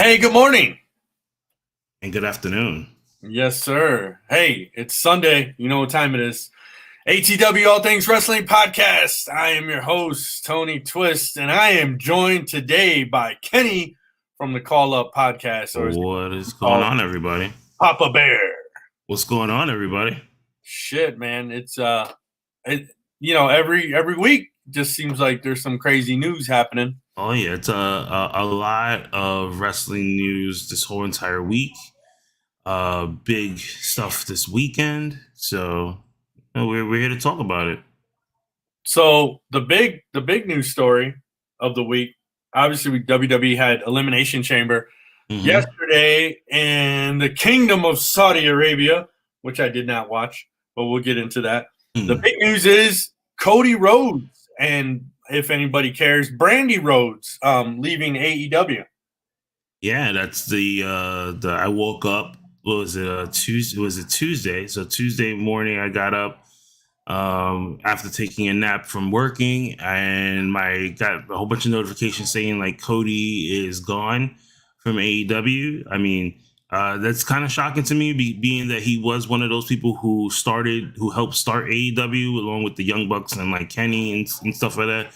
Hey, good morning. And good afternoon. Yes, sir. Hey, it's Sunday. You know what time it is. ATW All Things Wrestling Podcast. I am your host, Tony Twist, and I am joined today by Kenny from the Call Up Podcast. What is going on, everybody? Papa Bear. What's going on, everybody? Shit, man. It's every week just seems like there's some crazy news happening. Oh yeah, it's a lot of wrestling news this whole entire week. Big stuff this weekend. So we're here to talk about it. So the big news story of the week, obviously WWE had Elimination Chamber yesterday in the Kingdom of Saudi Arabia, which I did not watch, but we'll get into that. The big news is Cody Rhodes, and if anybody cares, Brandy Rhodes leaving AEW. Yeah, that's the I woke up. What was it? Tuesday? Was it Tuesday? So Tuesday morning, I got up after taking a nap from working, and got a whole bunch of notifications saying like Cody is gone from AEW. I mean, that's kind of shocking to me, being that he was one of those people who helped start AEW along with the Young Bucks and like Kenny and stuff like that.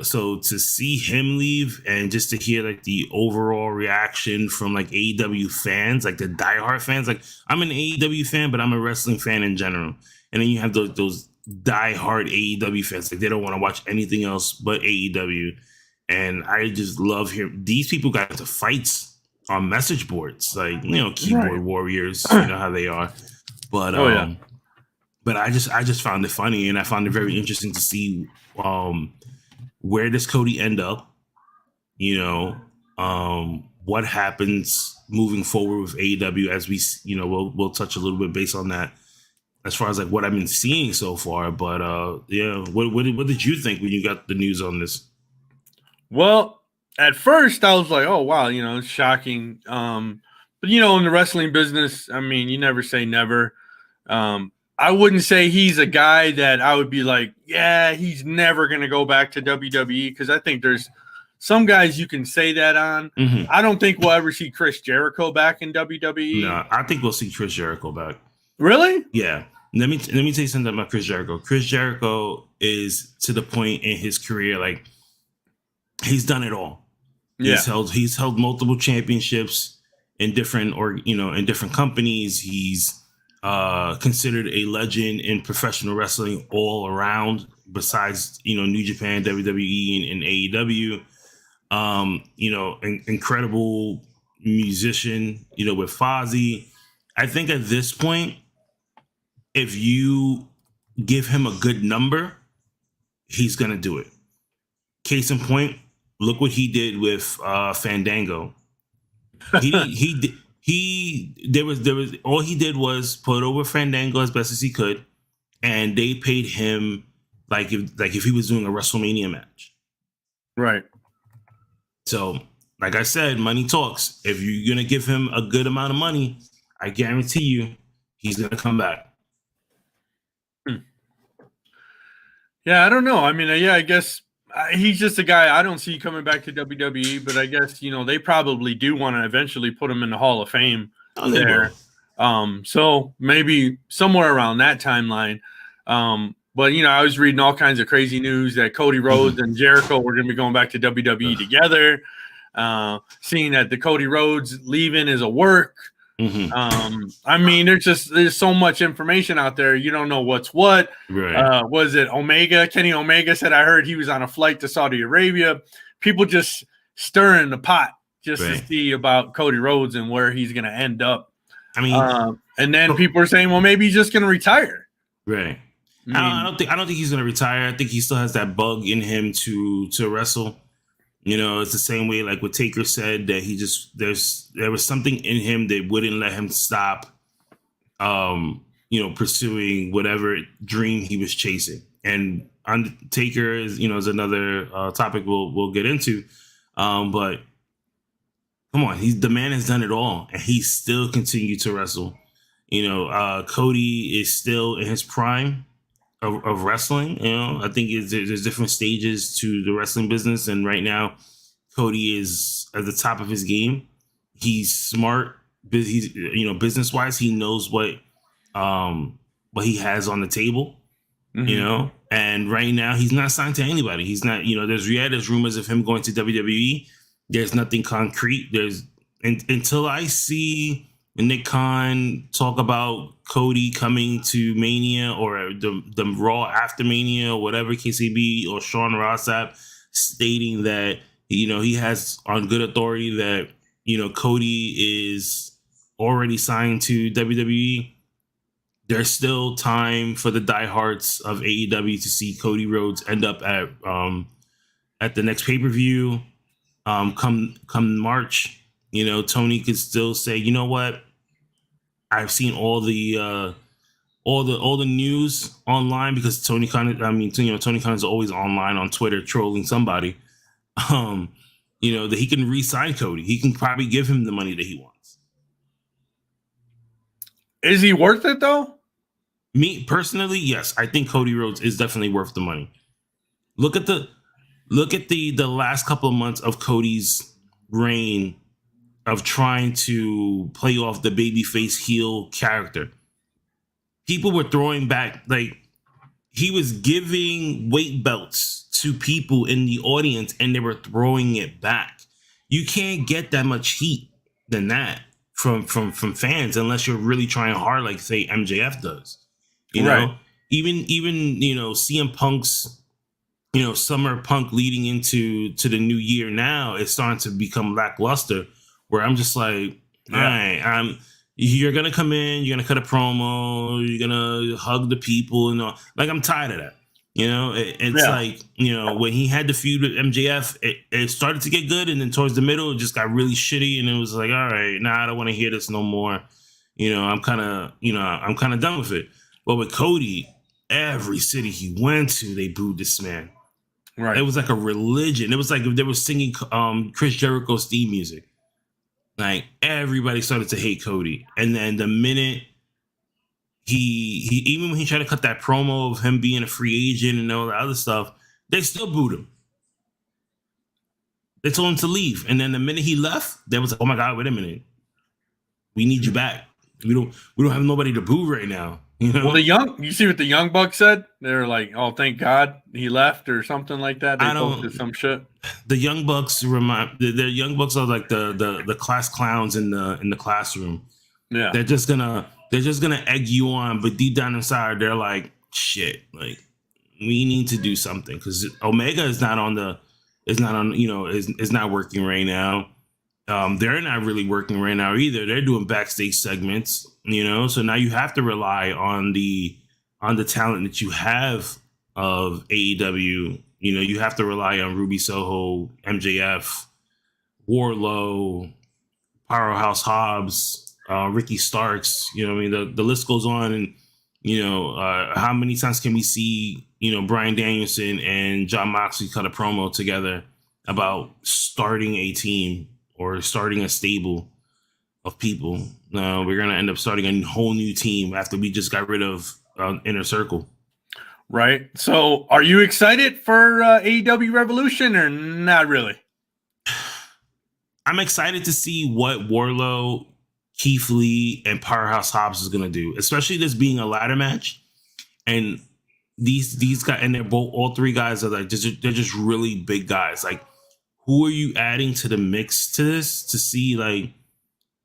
So to see him leave and just to hear like the overall reaction from like AEW fans, like the diehard fans, like I'm an AEW fan, but I'm a wrestling fan in general. And then you have those diehard AEW fans, like they don't want to watch anything else but AEW. And I just love hearing these people got into fights on message boards, like, keyboard warriors, you know how they are. But but I just found it funny, and I found it very interesting to see where does Cody end up? What happens moving forward with AEW as we'll touch a little bit based on that as far as like what I've been seeing so far. But what did you think when you got the news on this? Well, at first I was like, oh wow, it's shocking. But in the wrestling business, I mean, you never say never. I wouldn't say he's a guy that I would be like, yeah, he's never going to go back to WWE, because I think there's some guys you can say that on. I don't think we'll ever see Chris Jericho back in WWE. No, I think we'll see Chris Jericho back. Really? Yeah. Let me tell you something about Chris Jericho. Chris Jericho is to the point in his career, like he's done it all. Yeah. He's held multiple championships in different companies. He's considered a legend in professional wrestling all around, besides New Japan, WWE, and AEW. Incredible musician, with Fozzy. I think at this point, if you give him a good number, he's gonna do it. Case in point, look what he did with Fandango. There was all he did was put over Fandango as best as he could, and they paid him like if he was doing a WrestleMania match. Right. So, like I said, money talks. If you're gonna give him a good amount of money, I guarantee you he's gonna come back. Yeah, I don't know. I mean, I guess he's just a guy I don't see coming back to WWE, but I guess, they probably do want to eventually put him in the Hall of Fame there. So maybe somewhere around that timeline. But, I was reading all kinds of crazy news that Cody Rhodes and Jericho were going to be going back to WWE together. Seeing that the Cody Rhodes leaving is a work. I mean, there's so much information out there. You don't know what's what. Right. Was it Omega? Kenny Omega said, I heard he was on a flight to Saudi Arabia. People just stirring the pot just to see about Cody Rhodes and where he's going to end up. I mean, and then people are saying, well, maybe he's just going to retire. Right. I don't think he's going to retire. I think he still has that bug in him to wrestle. It's the same way like what Taker said, that there was something in him that wouldn't let him stop, pursuing whatever dream he was chasing. And Taker is another topic we'll get into. But come on, the man has done it all, and he still continued to wrestle. Cody is still in his prime of wrestling. I think there's different stages to the wrestling business, and right now Cody is at the top of his game. He's smart. He's business wise, he knows what he has on the table. Mm-hmm. And right now he's not signed to anybody. He's not. There's rumors of him going to WWE. There's nothing concrete. Until I see Nick Khan talk about Cody coming to Mania or the Raw after Mania or whatever KCB or Sean Rossap stating that he has on good authority that Cody is already signed to WWE. There's still time for the diehards of AEW to see Cody Rhodes end up at the next pay-per-view. Come March, Tony could still say, you know what? I've seen all the news online because Tony Khan is always online on Twitter trolling somebody. That he can re-sign Cody. He can probably give him the money that he wants. Is he worth it though? Me personally, yes. I think Cody Rhodes is definitely worth the money. Look at the last couple of months of Cody's reign of trying to play off the babyface heel character. People were throwing back, like he was giving weight belts to people in the audience and they were throwing it back. You can't get that much heat than that from fans unless you're really trying hard, like say MJF does. Even CM Punk's Summer Punk leading into the new year now is starting to become lackluster, where I'm just like, all right, you're gonna come in, you're gonna cut a promo, you're gonna hug the people, and all. Like I'm tired of that. Like when he had the feud with MJF, it started to get good, and then towards the middle, it just got really shitty, and it was like, all right, I don't want to hear this no more. I'm kind of done with it. But with Cody, every city he went to, they booed this man. Right. It was like a religion. It was like if they were singing Chris Jericho's theme music. Like everybody started to hate Cody, and then the minute he even when he tried to cut that promo of him being a free agent and all that other stuff, they still booed him. They told him to leave, and then the minute he left, they was like, "Oh my God, wait a minute, we need you back. We don't have nobody to boo right now." Well, you see what the Young Bucks said? They're like, "Oh, thank God he left," or something like that. They posted some shit. The Young Bucks the Young Bucks are like the class clowns in the classroom. Yeah, they're just gonna egg you on, but deep down inside, they're like, "Shit, like we need to do something," because Omega is not working right now. They're not really working right now either. They're doing backstage segments, so now you have to rely on the talent that you have of AEW. You have to rely on Ruby Soho, MJF, Wardlow, Powerhouse Hobbs, Ricky Starks. The list goes on. And how many times can we see Bryan Danielson and Jon Moxley cut a promo together about starting a team or starting a stable of people? We're going to end up starting a whole new team after we just got rid of Inner Circle. Right. So are you excited for AEW Revolution or not really? I'm excited to see what Wardlow, Keith Lee, and Powerhouse Hobbs is going to do, especially this being a ladder match. And these guys, and all three guys are like, they're just really big guys. Like, who are you adding to the mix to this to see, like,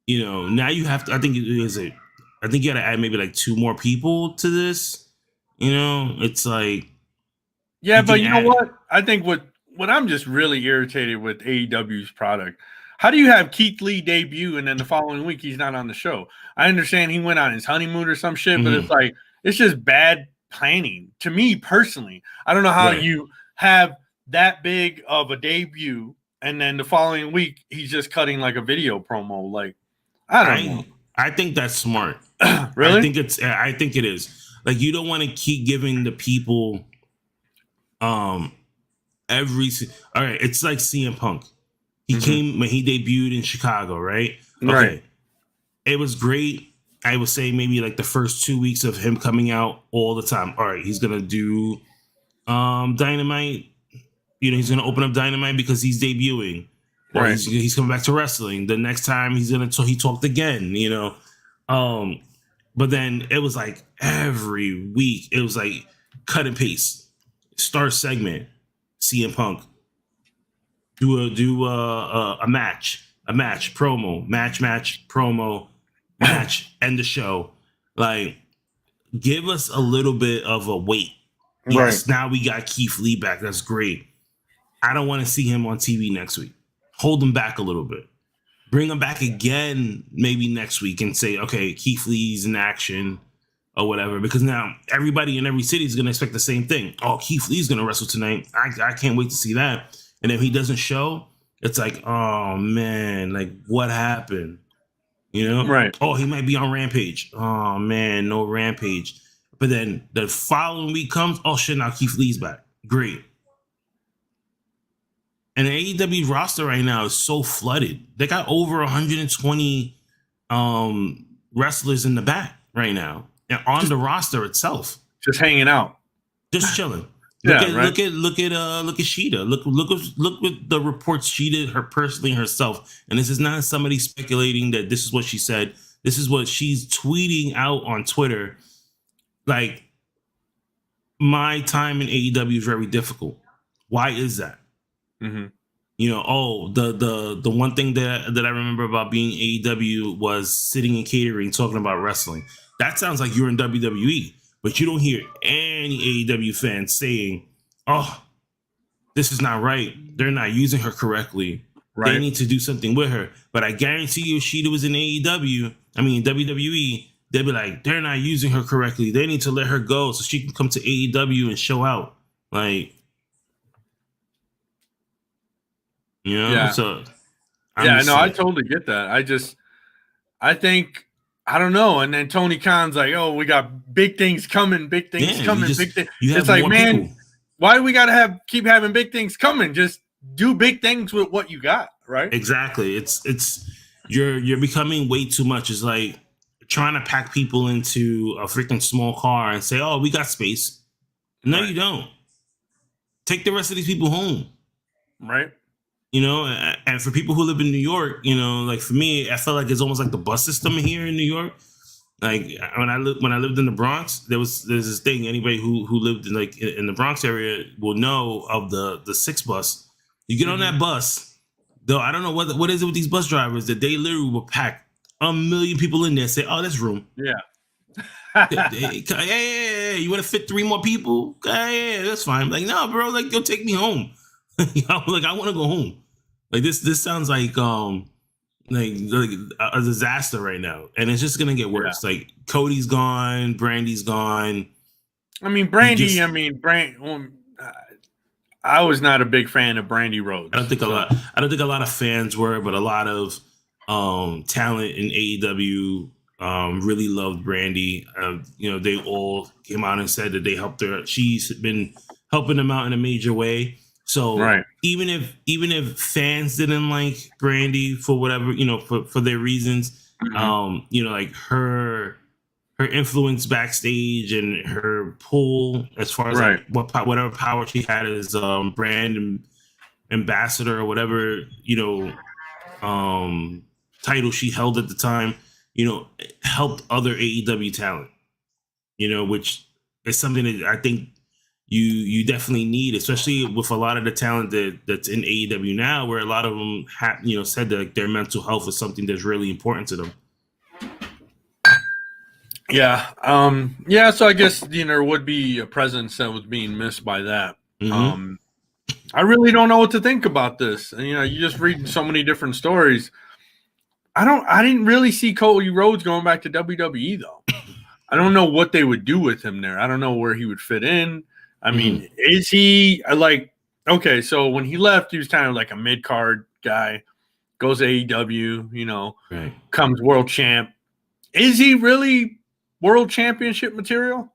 now you have to, I think you got to add maybe like two more people to this. It's like, yeah, but you know what? I think what I'm just really irritated with AEW's product. How do you have Keith Lee debut and then the following week he's not on the show? I understand he went on his honeymoon or some shit, but it's like, it's just bad planning to me personally. I don't know how you have that big of a debut and then the following week he's just cutting like a video promo. Like, I don't know. I think that's smart. Really? I think it is. Like, you don't want to keep giving the people all right, it's like CM Punk. He came when he debuted in Chicago, right? Okay. Right. It was great. I would say maybe like the first 2 weeks of him coming out all the time. All right, he's gonna do Dynamite. He's gonna open up Dynamite because he's debuting. or Right. he's coming back to wrestling. The next time he talked again, you know. But then it was like every week, it was like cut and paste, start segment, CM Punk, do a match, promo, match, promo, match, end the show. Like, give us a little bit of a wait. Yes, now we got Keith Lee back. That's great. I don't want to see him on TV next week. Hold him back a little bit. Bring him back again maybe next week and say, okay, Keith Lee's in action or whatever. Because now everybody in every city is going to expect the same thing. Oh, Keith Lee's going to wrestle tonight. I can't wait to see that. And if he doesn't show, it's like, oh, man, like, what happened? You know? Right. Oh, he might be on Rampage. Oh, man, no Rampage. But then the following week comes, oh, shit, now Keith Lee's back. Great. And the AEW roster right now is so flooded. They got over 120 wrestlers in the back right now, and on the roster itself, just hanging out, just chilling. Look at Sheeta. Look what the reports she did her personally herself. And this is not somebody speculating that this is what she said. This is what she's tweeting out on Twitter. Like, my time in AEW is very difficult. Why is that? Mm-hmm. You know, the one thing that I remember about being AEW was sitting in catering, talking about wrestling. That sounds like you're in WWE, but you don't hear any AEW fans saying, oh, this is not right. They're not using her correctly. Right. They need to do something with her. But I guarantee you, if Sheeta was in WWE, they'd be like, they're not using her correctly. They need to let her go so she can come to AEW and show out. Like, you know, yeah. So I totally get that. I think, I don't know. And then Tony Khan's like, oh, we got big things coming, big things coming, big things. It's like, man, people. Why do we got to keep having big things coming? Just do big things with what you got, right? Exactly. It's you're becoming way too much. It's like trying to pack people into a freaking small car and say, oh, we got space. No, you don't. Take the rest of these people home. Right. You know, and for people who live in New York, you know, like for me, I felt like it's almost like the bus system here in New York. Like when I lived in the Bronx, there's this thing. Anybody who lived in the Bronx area will know of the 6 bus. You get on that bus, though. I don't know what is it with these bus drivers that they literally will pack 1 million people in there. Say, oh, there's room. Yeah. Hey, you want to fit 3 more people? Yeah, that's fine. Like, no, bro, like, go take me home. Like, I want to go home. Like, this sounds like a disaster right now, and it's just gonna get worse. Yeah. Like, Cody's gone, Brandy's gone. I mean, Brandy. I was not a big fan of Brandy Rhodes. I don't think a lot of fans were, but a lot of talent in AEW really loved Brandy. You know, they all came out and said that they helped her. She's been helping them out in a major way. So even if fans didn't like Brandy for whatever, you know, for their reasons, you know, like her influence backstage and her pull as far as like whatever power she had as brand ambassador or whatever, you know, title she held at the time, you know, helped other AEW talent, you know, which is something that I think you definitely need, especially with a lot of the talent that's in AEW now, where a lot of them have, you know, said that like, their mental health is something that's really important to them. Yeah. So I guess, you know, there would be a presence that was being missed by that. Mm-hmm. I really don't know what to think about this. You know, you just read so many different stories. I didn't really see Cody Rhodes going back to WWE though. I don't know what they would do with him there. I don't know where he would fit in. I mean, is he like, okay, so when he left, he was kind of like a mid-card guy, goes to AEW, you know, comes world champ. Is he really world championship material?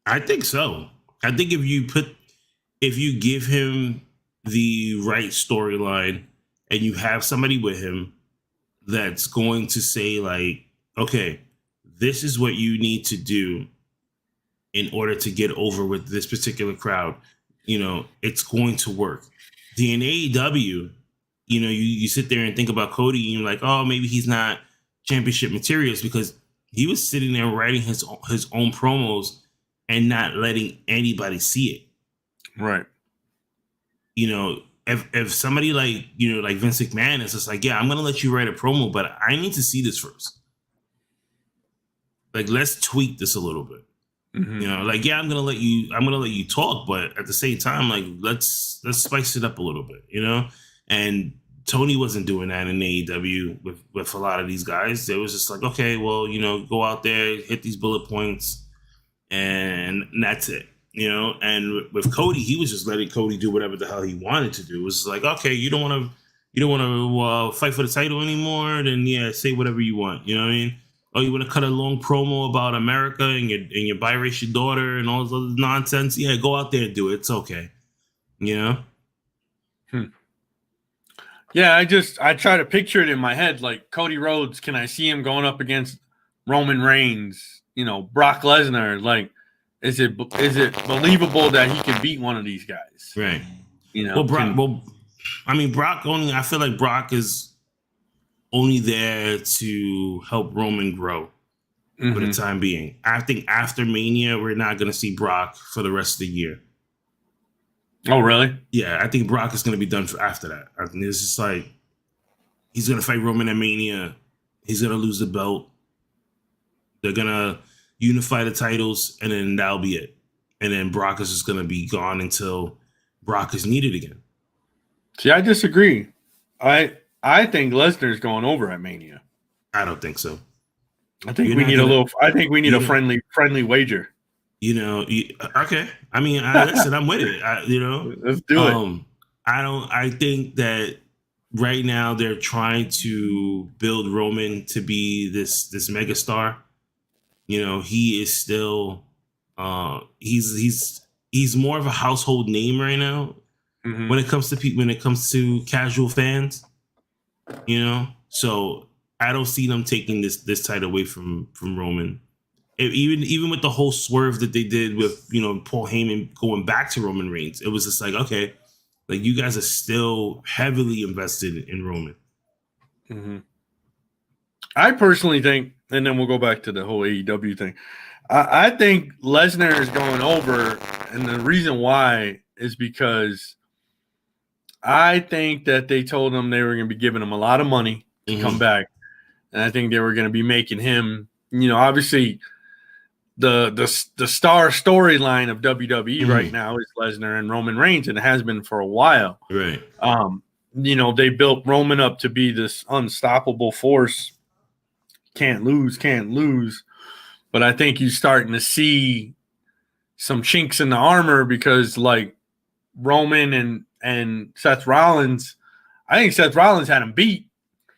I think so. I think if you give him the right storyline and you have somebody with him that's going to say like, okay, this is what you need to do in order to get over with this particular crowd, you know, it's going to work. In AEW, you sit there and think about Cody and you're like, oh, maybe he's not championship materials, because he was sitting there writing his own promos and not letting anybody see it. Right. If somebody like Vince McMahon is just like, yeah, I'm going to let you write a promo, but I need to see this first. Like, let's tweak this a little bit. Mm-hmm. Yeah, I'm gonna let you talk, but at the same time, like, let's spice it up a little bit, And Tony wasn't doing that in AEW with a lot of these guys. It was just like, okay, well, go out there, hit these bullet points, and that's it, And with Cody, he was just letting Cody do whatever the hell he wanted to do. It was like, okay, you don't want to fight for the title anymore, then yeah, say whatever you want. You know what I mean? Oh, you want to cut a long promo about America and your biracial daughter and all this other nonsense? Yeah, go out there and do it. It's okay. Yeah, I try to picture it in my head, like Cody Rhodes. Can I see him going up against Roman Reigns? Brock Lesnar. Like, is it believable that he can beat one of these guys? Right. Brock only. I feel like Brock is only there to help Roman grow for the time being. I think after Mania, we're not going to see Brock for the rest of the year. Oh, really? Yeah, I think Brock is going to be done after that. I think it's just like, he's going to fight Roman at Mania. He's going to lose the belt. They're going to unify the titles, and then that'll be it. And then Brock is just going to be gone until Brock is needed again. See, I disagree. I think Lesnar's going over at Mania. I don't think so. I think we need a friendly wager. Okay. I mean, listen, I'm with it. Let's do it. I think that right now they're trying to build Roman to be this megastar. He is still he's more of a household name right now when it comes to casual fans. So I don't see them taking this title away from Roman. Even with the whole swerve that they did with Paul Heyman going back to Roman Reigns, it was just like, okay, like, you guys are still heavily invested in Roman. Mm-hmm. I personally think, and then we'll go back to the whole AEW thing. I think Lesnar is going over, and the reason why is because I think that they told him they were going to be giving him a lot of money to come back. And I think they were going to be making him, obviously the star storyline of WWE right now is Lesnar and Roman Reigns, and it has been for a while. Right. They built Roman up to be this unstoppable force. Can't lose. But I think you're starting to see some chinks in the armor because, like, Roman and Seth Rollins, I think Seth Rollins had him beat.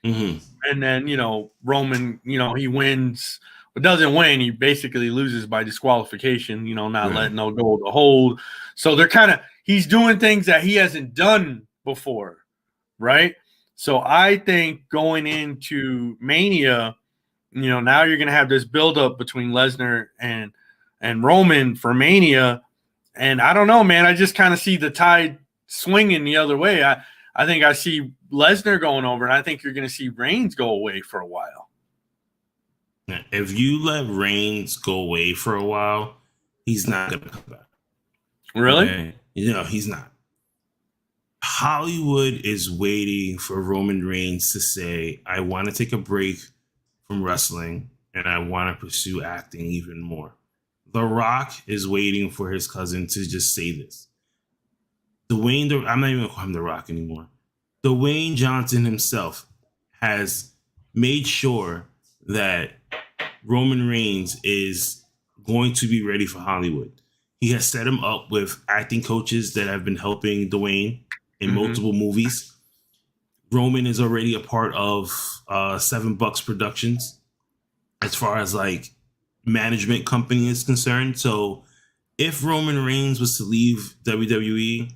And then, Roman, he wins, but doesn't win. He basically loses by disqualification, not letting no go to hold. So he's doing things that he hasn't done before, right? So I think going into Mania, now you're going to have this buildup between Lesnar and Roman for Mania. And I don't know, man. I just kind of see the tide swinging the other way. I think I see Lesnar going over, and I think you're going to see Reigns go away for a while. If you let Reigns go away for a while, he's not going to come back. Really? Okay? He's not. Hollywood is waiting for Roman Reigns to say, I want to take a break from wrestling, and I want to pursue acting even more. The Rock is waiting for his cousin to just say this. I'm not even going to call him The Rock anymore. Dwayne Johnson himself has made sure that Roman Reigns is going to be ready for Hollywood. He has set him up with acting coaches that have been helping Dwayne in multiple movies. Roman is already a part of $7 Productions as far as like management company is concerned. So if Roman Reigns was to leave WWE,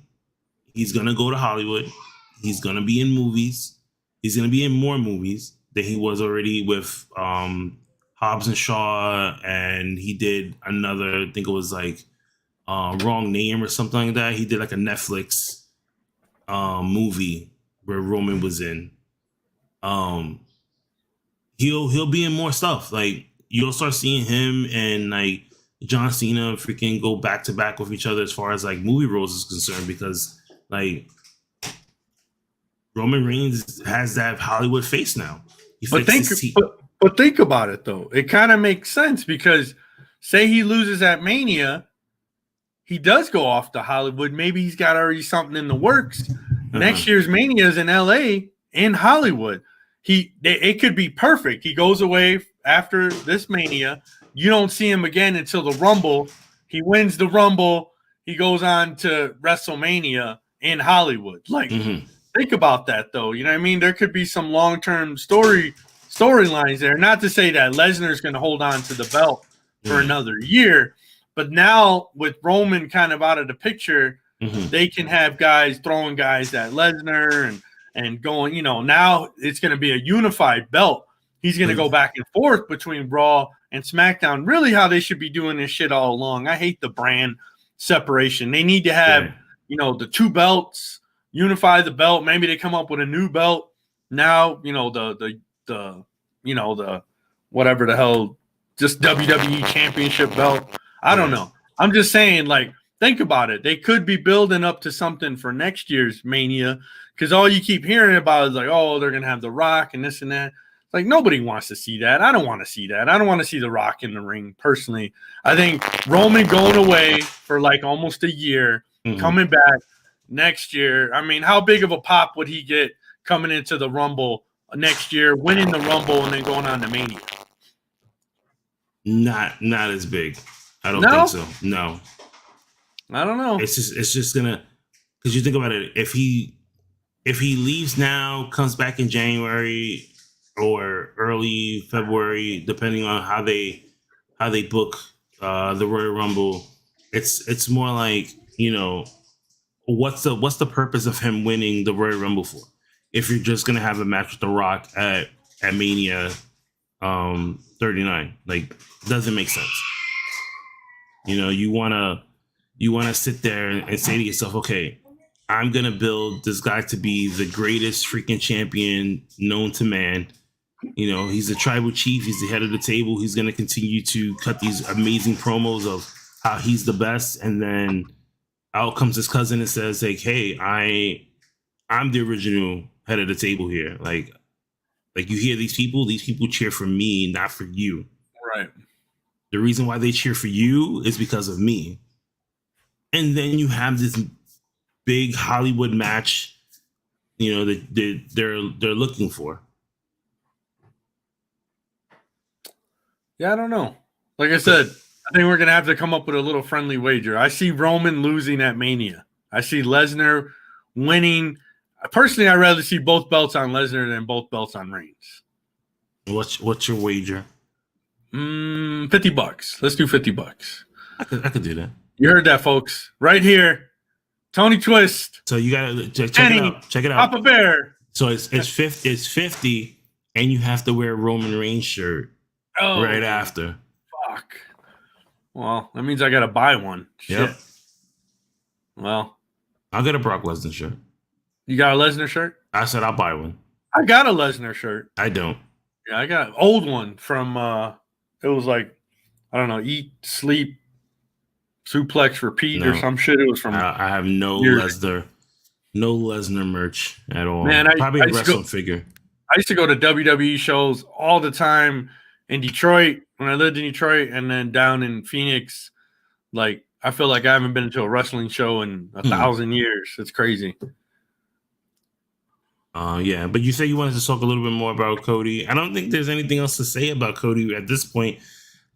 he's going to go to Hollywood. He's going to be in movies. He's going to be in more movies than he was already with Hobbs and Shaw. And he did another, I think it was like Wrong Name or something like that. He did like a Netflix movie where Roman was in. He'll be in more stuff. Like you'll start seeing him and like John Cena freaking go back to back with each other as far as like movie roles is concerned, because like Roman Reigns has that Hollywood face now. But think about it though. It kind of makes sense because say he loses at Mania, he does go off to Hollywood. Maybe he's got already something in the works. Next year's Mania is in LA in Hollywood. It could be perfect. He goes away after this Mania. You don't see him again until the Rumble. He wins the Rumble. He goes on to WrestleMania in Hollywood. Like, think about that, though. You know what I mean? There could be some long-term storylines there. Not to say that Lesnar's going to hold on to the belt for another year, but now with Roman kind of out of the picture, they can have guys throwing guys at Lesnar and going, you know, now it's going to be a unified belt. He's going to go back and forth between Raw and SmackDown. Really how they should be doing this shit all along. I hate the brand separation. They need to have, you know, the two belts, unify the belt. Maybe they come up with a new belt. Now, you know, the whatever the hell, just WWE Championship belt. I don't know. I'm just saying, like, think about it. They could be building up to something for next year's Mania because all you keep hearing about is like, oh, they're going to have The Rock and this and that. Like, nobody wants to see that. I don't want to see that. I don't want to see The Rock in the ring, personally. I think Roman going away for like almost a year, coming back next year. I mean, how big of a pop would he get coming into the Rumble next year, winning the Rumble and then going on to Mania? Not as big. I don't think so. No. I don't know. It's just gonna, because you think about it, if he leaves now, comes back in January or early February, depending on how they book the Royal Rumble, it's more like, you know, what's the purpose of him winning the Royal Rumble for? If you're just gonna have a match with The Rock at Mania 39, like, doesn't make sense. You know, you wanna sit there and say to yourself, okay, I'm gonna build this guy to be the greatest freaking champion known to man. You know, he's the tribal chief. He's the head of the table. He's gonna continue to cut these amazing promos of how he's the best, and then out comes his cousin and says, like, hey, I'm the original head of the table here. Like you hear these people cheer for me, not for you. Right. The reason why they cheer for you is because of me. And then you have this big Hollywood match, you know, that they're looking for. Yeah, I don't know. Like I said, I think we're gonna have to come up with a little friendly wager. I see Roman losing at Mania. I see Lesnar winning. Personally, I'd rather see both belts on Lesnar than both belts on Reigns. What's your wager? $50. Let's do $50. I could do that. You heard that, folks. Right here. Tony Twist. So you gotta check it out. Check it out. Papa Bear. So it's 50, and you have to wear a Roman Reigns shirt right after. Fuck. Well, that means I gotta buy one. Yep. Shit. Well, I'll get a Brock Lesnar shirt. You got a Lesnar shirt? I said I'll buy one. I got a Lesnar shirt. I don't. Yeah, I got an old one from it was like, I don't know, Eat, Sleep, Suplex, Repeat or some shit. It was from I have no Lesnar merch at all. Man, probably a wrestling figure. I used to go to WWE shows all the time in Detroit when I lived in Detroit, and then down in Phoenix. Like, I feel like I haven't been to a wrestling show in 1,000 years. It's crazy. Yeah, but you say you wanted to talk a little bit more about Cody. I don't think there's anything else to say about Cody at this point.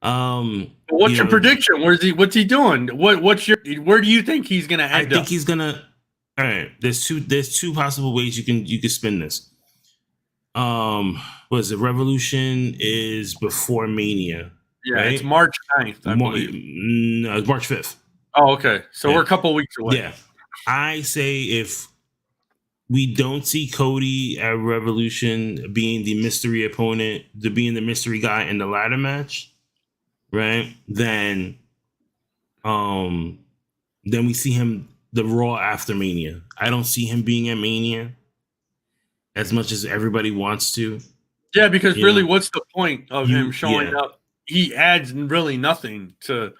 What's your prediction? What's he doing? Where do you think he's gonna end up? I think he's gonna. All right, there's two possible ways you can spin this. What is it? Revolution is before Mania. Yeah, right? It's March 9th, I believe. No, it's March 5th. Oh, okay. So we're a couple weeks away. Yeah. I say if we don't see Cody at Revolution being the mystery opponent, being the mystery guy in the ladder match, right? Then we see him the Raw after Mania. I don't see him being at Mania. as much as everybody wants to. Yeah, because really, what's the point of him showing yeah. up? He adds really nothing to.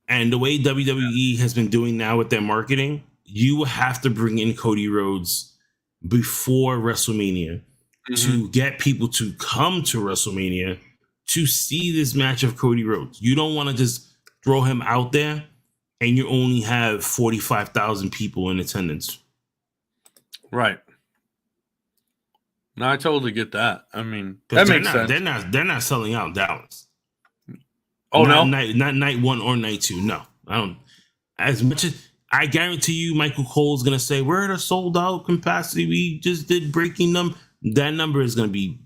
And the way WWE has been doing now with their marketing, you have to bring in Cody Rhodes before WrestleMania to get people to come to WrestleMania to see this match of Cody Rhodes. You don't want to just throw him out there and you only have 45,000 people in attendance. Right. No, I totally get that. I mean, that makes sense. They're not selling out Dallas. Oh, not no? Not night 1 or night 2. No, I don't. As much as I guarantee you, Michael Cole's going to say, we're at a sold out capacity. We just did breaking number. That number is going to be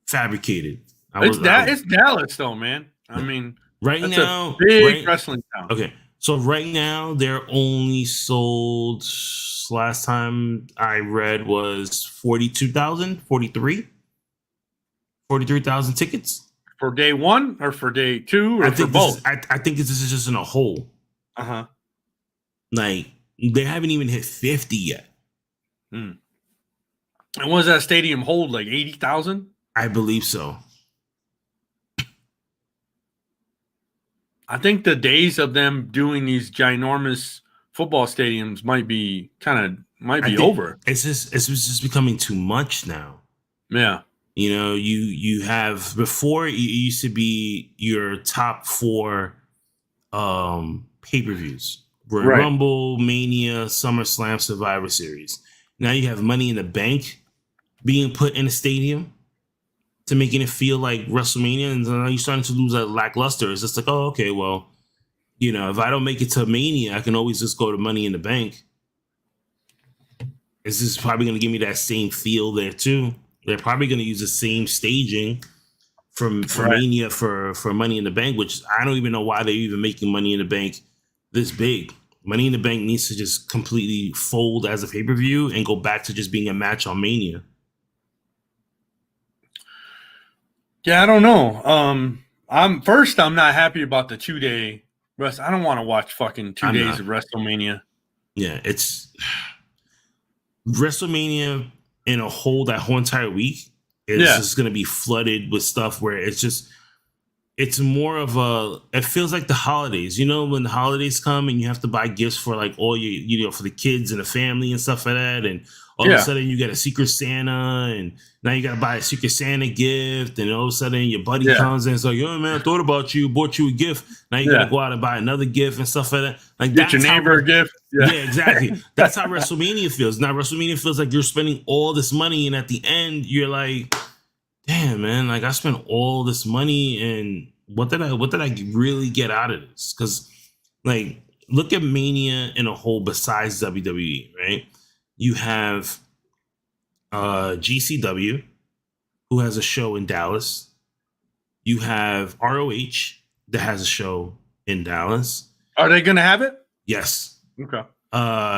fabricated. It's Dallas, though, man. I mean, right now, big wrestling town. Okay. So right now, they're only sold, last time I read was 43,000 tickets. For day 1 or for day 2 or for both? I think this is just in a whole. Uh-huh. Like, they haven't even hit 50 yet. And what does that stadium hold, like 80,000? I believe so. I think the days of them doing these ginormous football stadiums might be over. It's just becoming too much now. Yeah. You know, you have, before it used to be your top 4 pay-per-views. Royal Rumble, Mania, SummerSlam, Survivor Series. Now you have Money in the Bank being put in a stadium to making it feel like WrestleMania, and now you're starting to lose that lackluster. It's just like, oh, okay, well, you know, if I don't make it to Mania, I can always just go to Money in the Bank. This is probably going to give me that same feel there too. They're probably going to use the same staging for Mania for Money in the Bank, which I don't even know why they're even making Money in the Bank this big. Money in the Bank needs to just completely fold as a pay-per-view and go back to just being a match on Mania. Yeah, I don't know. I'm not happy about the 2-day rest. I don't want to watch fucking 2 days of WrestleMania. Yeah, it's WrestleMania in a whole, that whole entire week is just going to be flooded with stuff where it's more of it feels like the holidays, you know, when the holidays come and you have to buy gifts for like all your, you know, for the kids and the family and stuff like that. And all of a sudden you get a Secret Santa and now you got to buy a Secret Santa gift. And all of a sudden your buddy comes in and it's like, oh man, I thought about you, bought you a gift. Now you got to go out and buy another gift and stuff like that. Like, get your neighbor a gift. Yeah, exactly. That's how WrestleMania feels. Now WrestleMania feels like you're spending all this money and at the end you're like, damn, man, like I spent all this money and what did I really get out of this? Because like, look at Mania in a whole besides WWE, right? You have GCW, who has a show in Dallas. You have ROH that has a show in Dallas. Are they going to have it? Yes. Okay.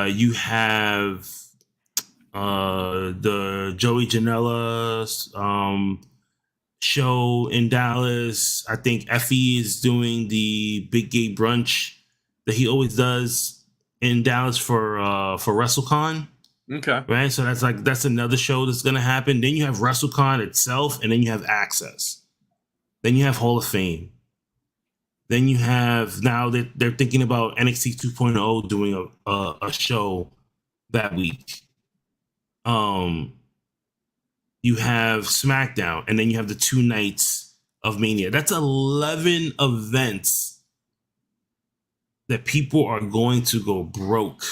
You have the Joey Janela show in Dallas. I think Effie is doing the Big Gay Brunch that he always does in Dallas for WrestleCon. Okay. Right. So that's another show that's going to happen. Then you have WrestleCon itself, and then you have Access. Then you have Hall of Fame. Then you have, now that they're thinking about NXT 2.0 doing a show that week. You have SmackDown, and then you have the 2 nights of Mania. That's 11 events that people are going to go broke.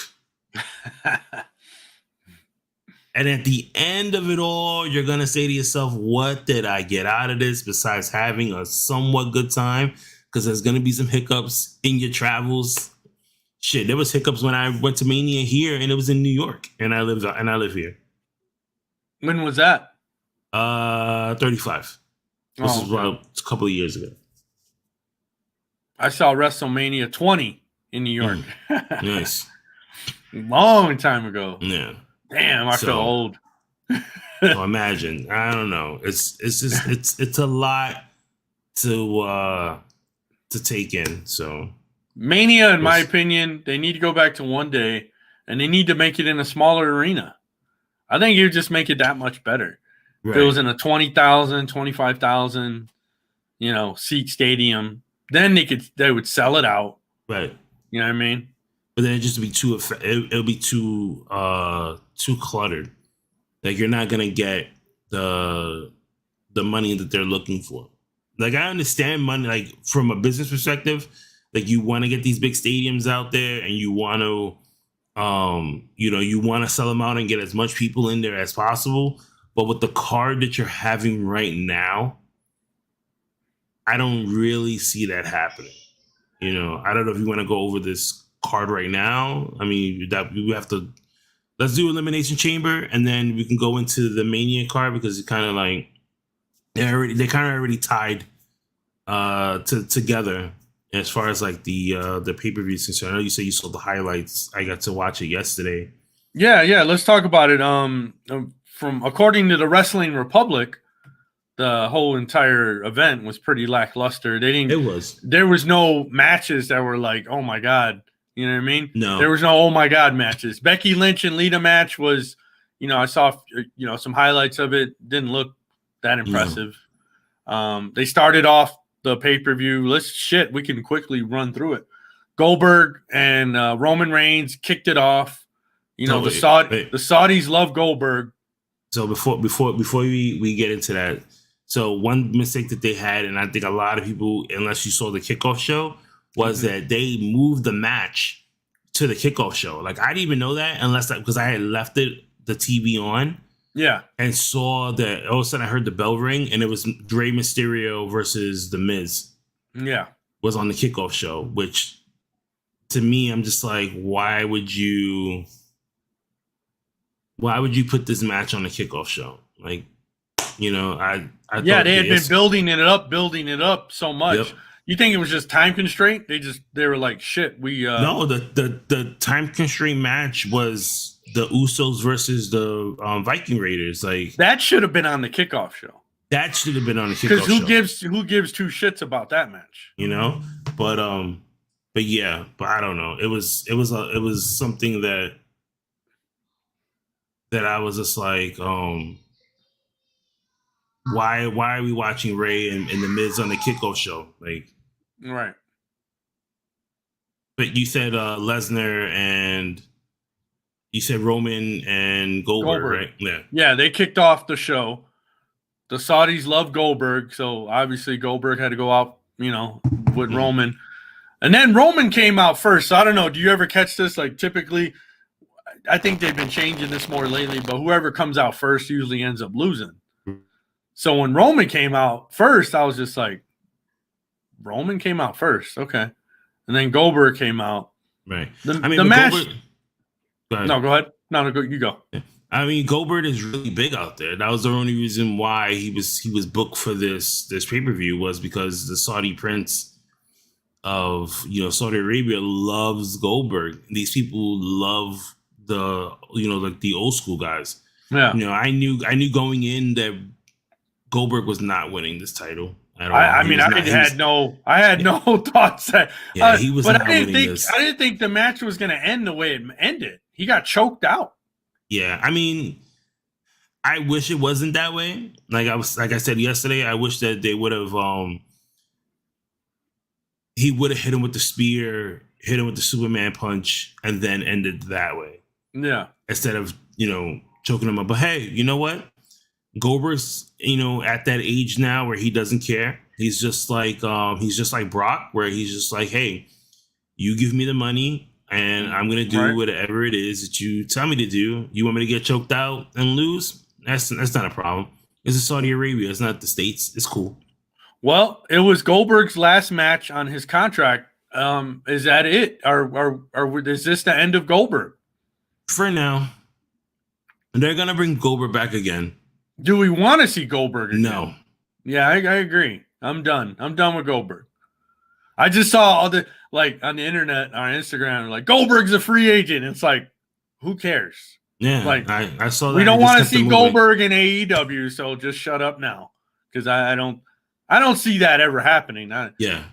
And at the end of it all, you're going to say to yourself, what did I get out of this besides having a somewhat good time? Because there's going to be some hiccups in your travels. Shit, there was hiccups when I went to Mania here, and it was in New York, and I live here. When was that? 35. This is a couple of years ago. I saw WrestleMania 20 in New York. Nice. Long time ago. Yeah. Damn, I feel old. So imagine. I don't know. It's a lot to take in. So Mania, in my opinion, they need to go back to 1 day, and they need to make it in a smaller arena. I think you would just make it that much better. Right. If it was in a 20,000, 25,000, seat stadium, then they would sell it out. Right. You know what I mean? But then it'd just be it'll be too cluttered. Like you're not gonna get the money that they're looking for. Like I understand money, like from a business perspective, like you want to get these big stadiums out there and you want to, you want to sell them out and get as much people in there as possible. But with the card that you're having right now, I don't really see that happening. I don't know if you want to go over this card right now. I mean, that we have to. Let's do Elimination Chamber, and then we can go into the Mania card because it's kind of like they kind of already tied together as far as like the pay-per-view is concerned. I know you say you saw the highlights. I got to watch it yesterday. Yeah. Let's talk about it. From according to the Wrestling Republic, the whole entire event was pretty lackluster. There was no matches that were like, oh my God. You know what I mean? No. There was no oh my God matches. Becky Lynch and Lita match was, I saw some highlights of it. Didn't look that impressive. No. They started off the pay-per-view. We can quickly run through it. Goldberg and Roman Reigns kicked it off. The Saudis love Goldberg. So before we get into that, so one mistake that they had, and I think a lot of people, unless you saw the kickoff show, was that they moved the match to the kickoff show. Like I didn't even know that because I had left the TV on. Yeah. And saw that all of a sudden I heard the bell ring and it was Rey Mysterio versus The Miz. Yeah. Was on the kickoff show, which to me, I'm just like, why would you put this match on the kickoff show? Like, I thought they had been building it up so much. Yep. You think it was just time constraint? They were like, shit, No, the time constraint match was the Usos versus the Viking Raiders. Like that should have been on the kickoff show. That should have been on the kickoff show. Because who gives two shits about that match? But I don't know. It was something that I was just like, why are we watching Ray and The Miz on the kickoff show? Like, right. But you said Lesnar and you said Roman and Goldberg, right? Yeah. Yeah, they kicked off the show. The Saudis love Goldberg, so obviously Goldberg had to go out, with Roman. And then Roman came out first. So I don't know. Do you ever catch this? Like typically, I think they've been changing this more lately, but whoever comes out first usually ends up losing. So when Roman came out first, I was just like, Roman came out first. Okay. And then Goldberg came out. Right. The match. Goldberg, no, go ahead. No, you go. I mean, Goldberg is really big out there. That was the only reason why he was booked for this pay-per-view was because the Saudi prince of, Saudi Arabia loves Goldberg. These people love like the old school guys. Yeah. I knew going in that Goldberg was not winning this title at all. I had no thoughts that. Yeah, he was. But not winning this. I didn't think the match was going to end the way it ended. He got choked out. Yeah, I mean, I wish it wasn't that way. Like I said yesterday, I wish that they would have. He would have hit him with the spear, hit him with the Superman punch, and then ended that way. Yeah. Instead of choking him up. But hey, you know what? Goldberg's, at that age now where he doesn't care. He's just like Brock, where he's just like, hey, you give me the money and I'm gonna do whatever it is that you tell me to do. You want me to get choked out and lose? That's not a problem. It's Saudi Arabia. It's not the States. It's cool. Well, it was Goldberg's last match on his contract. Is that it? Or is this the end of Goldberg? For now. They're gonna bring Goldberg back again. Do we want to see Goldberg again? No. Yeah, I agree. I'm done with Goldberg. I just saw all the on the internet on Instagram, like Goldberg's a free agent. It's like, who cares? Yeah, I saw that. We don't want to see Goldberg in AEW, so just shut up now, because I don't see that ever happening. I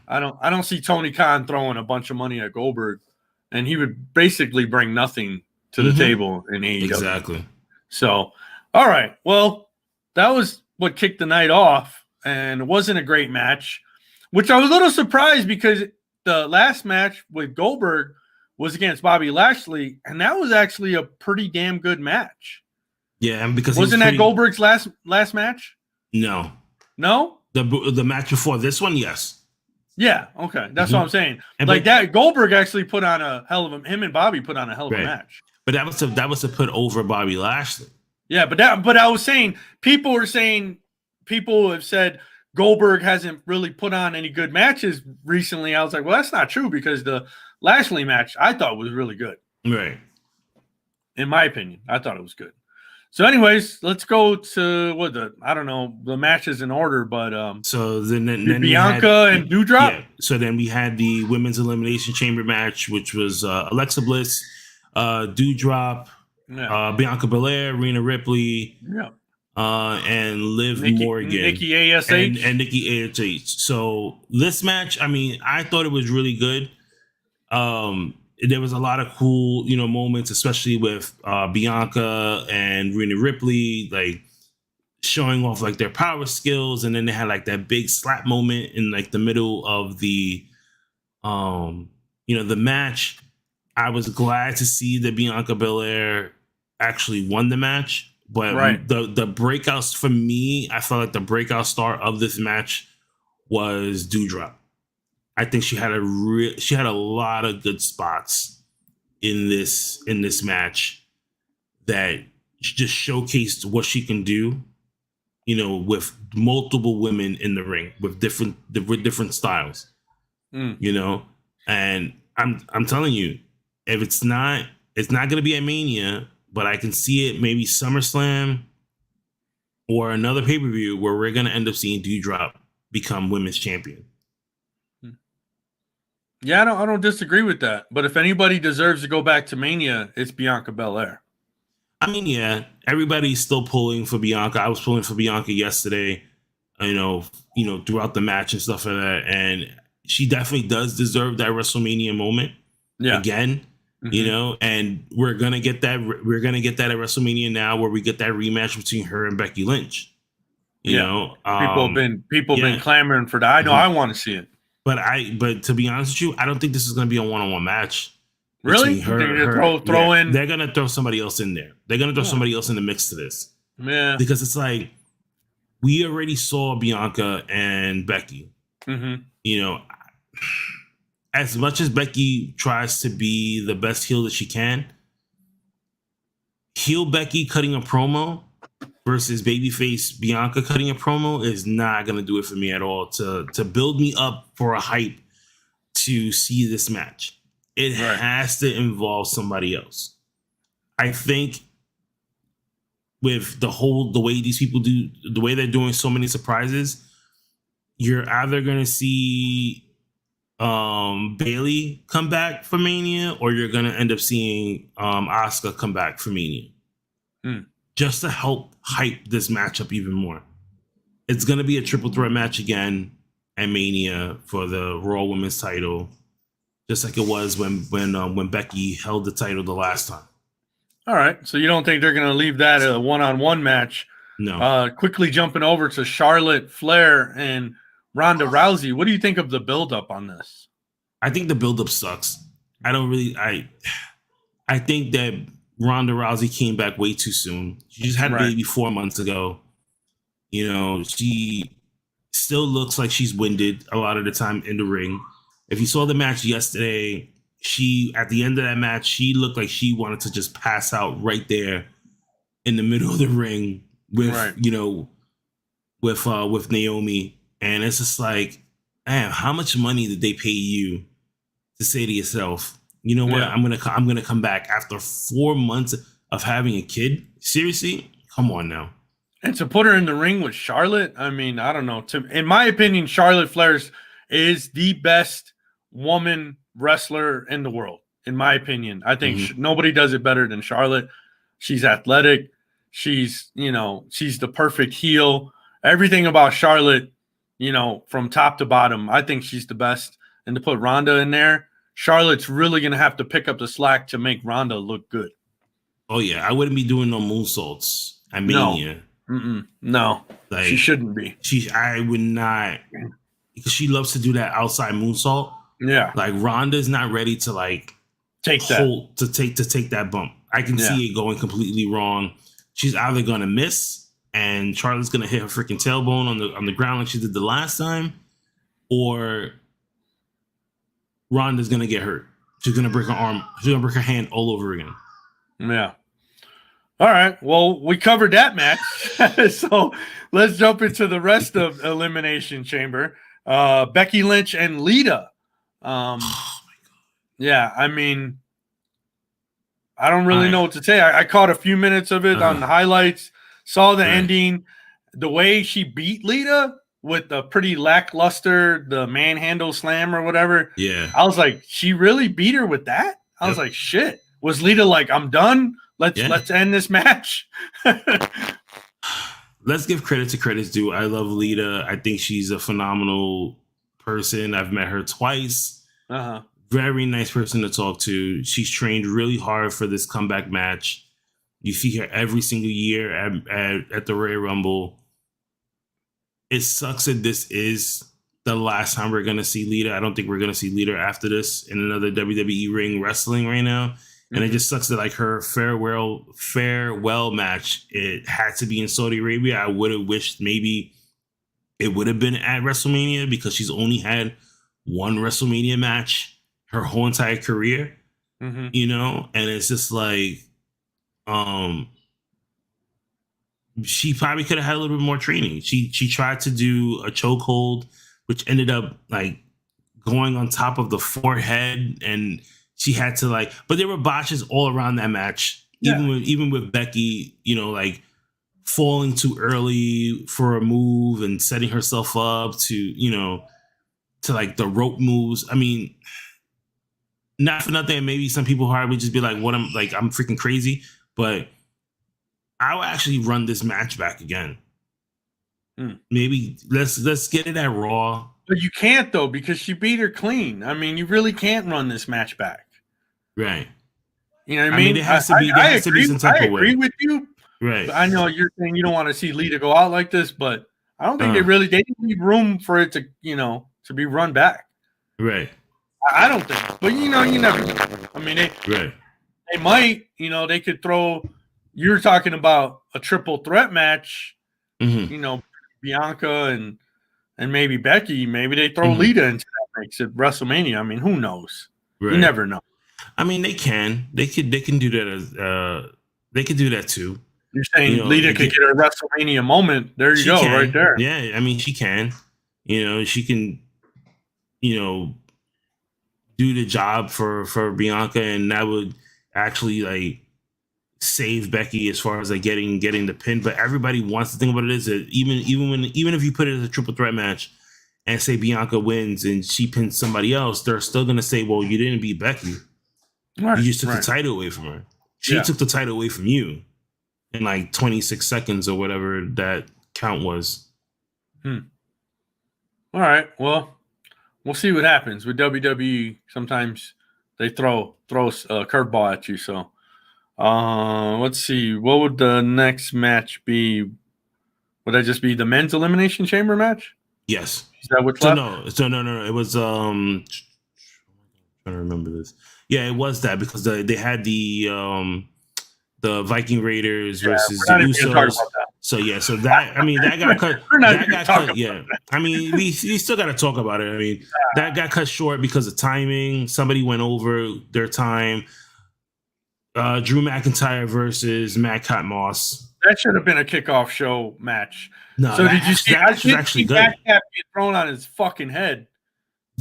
don't see Tony Khan throwing a bunch of money at Goldberg, and he would basically bring nothing to the table in AEW. Exactly. So, all right. Well, that was what kicked the night off, and it wasn't a great match, which I was a little surprised because the last match with Goldberg was against Bobby Lashley, and that was actually a pretty damn good match. Yeah, and because wasn't that Goldberg's last match? No. The match before this one, yes. Yeah, okay. That's what I'm saying. And that Goldberg actually put on a hell of a him and Bobby put on a hell of a match. But that was to put over Bobby Lashley. Yeah, but I was saying people have said Goldberg hasn't really put on any good matches recently. I was like, well, that's not true because the Lashley match I thought was really good. Right. In my opinion, I thought it was good. So, anyways, let's go to the matches in order, but so then Bianca and Doudrop. Yeah. So then we had the women's elimination chamber match, which was Alexa Bliss, Doudrop, Bianca Belair, Rhea Ripley, and Liv Morgan, Nikki ASH, and Nikki ASH. So this match, I mean, I thought it was really good. There was a lot of cool, moments, especially with Bianca and Rhea Ripley, like showing off like their power skills, and then they had like that big slap moment in like the middle of the, the match. I was glad to see that Bianca Belair actually won the match, but the breakouts for me, I felt like the breakout star of this match was Doudrop. I think she had a lot of good spots in this match that just showcased what she can do, with multiple women in the ring with different styles, and I'm telling you, if it's not going to be at Mania, but I can see it maybe SummerSlam or another pay-per-view where we're going to end up seeing Doudrop become women's champion. Yeah, I don't disagree with that. But if anybody deserves to go back to Mania, it's Bianca Belair. I mean, yeah, everybody's still pulling for Bianca. I was pulling for Bianca yesterday, throughout the match and stuff like that. And she definitely does deserve that WrestleMania moment. Yeah. Again, and we're gonna get that. We're gonna get that at WrestleMania now, where we get that rematch between her and Becky Lynch. People have been clamoring for that. I know I want to see it. But to be honest with you, I don't think this is going to be a one-on-one match. Really? Throw in? They're going to throw somebody else in there. They're going to throw somebody else in the mix to this. Yeah. Because it's like, we already saw Bianca and Becky. Mm-hmm. As much as Becky tries to be the best heel that she can, heel Becky cutting a promo versus babyface Bianca cutting a promo is not going to do it for me at all to build me up for a hype to see this match. It has to involve somebody else. I think with the way these people do, the way they're doing so many surprises, you're either going to see Bayley come back for Mania, or you're going to end up seeing Asuka come back for Mania. Just to help hype this matchup even more. It's going to be a triple threat match again at Mania for the Raw Women's title, just like it was when Becky held the title the last time. All right, so you don't think they're going to leave that a one-on-one match? No. Quickly jumping over to Charlotte, Flair, and Ronda Rousey. What do you think of the build-up on this? I think the build-up sucks. I think that Ronda Rousey came back way too soon. She just had a baby 4 months ago. She still looks like she's winded a lot of the time in the ring. If you saw the match yesterday, at the end of that match, she looked like she wanted to just pass out right there in the middle of the ring with Naomi. And it's just like, man, how much money did they pay you to say to yourself, you know what? Yeah. I'm gonna come back after 4 months of having a kid. Seriously, come on now. And to put her in the ring with Charlotte, I mean, I don't know. In my opinion, Charlotte Flair is the best woman wrestler in the world. In my opinion, I think nobody does it better than Charlotte. She's athletic. She's the perfect heel. Everything about Charlotte, from top to bottom, I think she's the best. And to put Ronda in there, Charlotte's really going to have to pick up the slack to make Ronda look good. Oh yeah, I wouldn't be doing no moonsaults at Mania. No, like she shouldn't be. I would not, because she loves to do that outside moonsault. Yeah, like Ronda's not ready to like take that bump. I can see it going completely wrong. She's either gonna miss and Charlotte's gonna hit her freaking tailbone on the ground like she did the last time, or Ronda's gonna get hurt. She's gonna break her arm. She's gonna break her hand all over again. Yeah. All right. Well, we covered that match. So let's jump into the rest of Elimination Chamber. Becky Lynch and Lita. Oh my God. Yeah, I mean, I don't really know what to say. I caught a few minutes of it on the highlights, saw the ending. The way she beat Lita with the pretty lackluster, the manhandle slam or whatever. Yeah. I was like, she really beat her with that? I was like, shit. Was Lita like, I'm done? Let's end this match. Let's give credit to credit's due. I love Lita. I think she's a phenomenal person. I've met her twice. Very nice person to talk to. She's trained really hard for this comeback match. You see her every single year at the Royal Rumble. It sucks that this is the last time we're going to see Lita. I don't think we're going to see Lita after this in another WWE ring wrestling right now. And it just sucks that like her farewell match, it had to be in Saudi Arabia. I would have wished maybe it would have been at WrestleMania, because she's only had one WrestleMania match her whole entire career, you know? And it's just like, she probably could have had a little bit more training. She tried to do a chokehold, which ended up like going on top of the forehead, and she had to like, but there were botches all around that match. Even with Becky, you know, like falling too early for a move and setting herself up to, you know, to like the rope moves. I mean, not for nothing. Maybe some people would just be like, I'm freaking crazy, but I will actually run this match back again. Maybe let's get it at Raw. But you can't though, because she beat her clean. I mean, you really can't run this match back. Right. You know what I mean? It has to be. There has to be some type of way. I agree with you. Right. I know you're saying you don't want to see Lita go out like this, but I don't think they didn't leave room for it to, you know, to be run back. Right. I don't think. But you know, you never know. I mean, they might, you know, they could throw. You're talking about a triple threat match. You know, Bianca and maybe Becky. Maybe they throw Lita into that mix at WrestleMania. I mean, who knows? Right. You never know. I mean, they can do that as they could do that too. You're saying, you know, Lita could get a WrestleMania moment. There you go, right there. Yeah, I mean, she can. You know, she can, you know, do the job for Bianca, and that would actually like save Becky as far as like getting the pin. But everybody wants to think about it is that even if you put it as a triple threat match and say Bianca wins and she pins somebody else, they're still gonna say, well, you didn't beat Becky. Right, you just took the title away from her. She took the title away from you in like 26 seconds or whatever that count was. All right. Well, we'll see what happens with WWE. Sometimes they throw a curveball at you. So let's see. What would the next match be? Would that just be the men's Elimination Chamber match? Yes. Is that what's left? No. It was I'm trying to remember this. Yeah, it was that, because they had the Viking Raiders versus the Usos. So that, I mean, that got cut. That got cut. Yeah, I mean, we still got to talk about it. I mean, that got cut short because of timing. Somebody went over their time. Drew McIntyre versus Matt Cottmoss. That should have been a kickoff show match. No, so did you see? That was actually good. That kept getting thrown on his fucking head.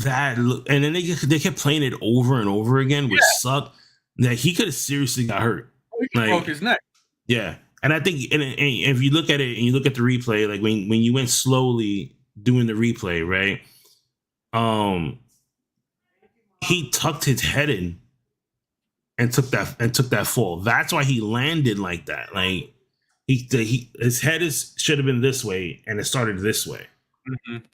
And then they kept playing it over and over again, which sucked. That he could have seriously got hurt. He broke his neck. Yeah, and I think, and if you look at it and you look at the replay, like when you went slowly doing the replay, right? He tucked his head in and took that fall. That's why he landed like that. Like his head should have been this way, and it started this way.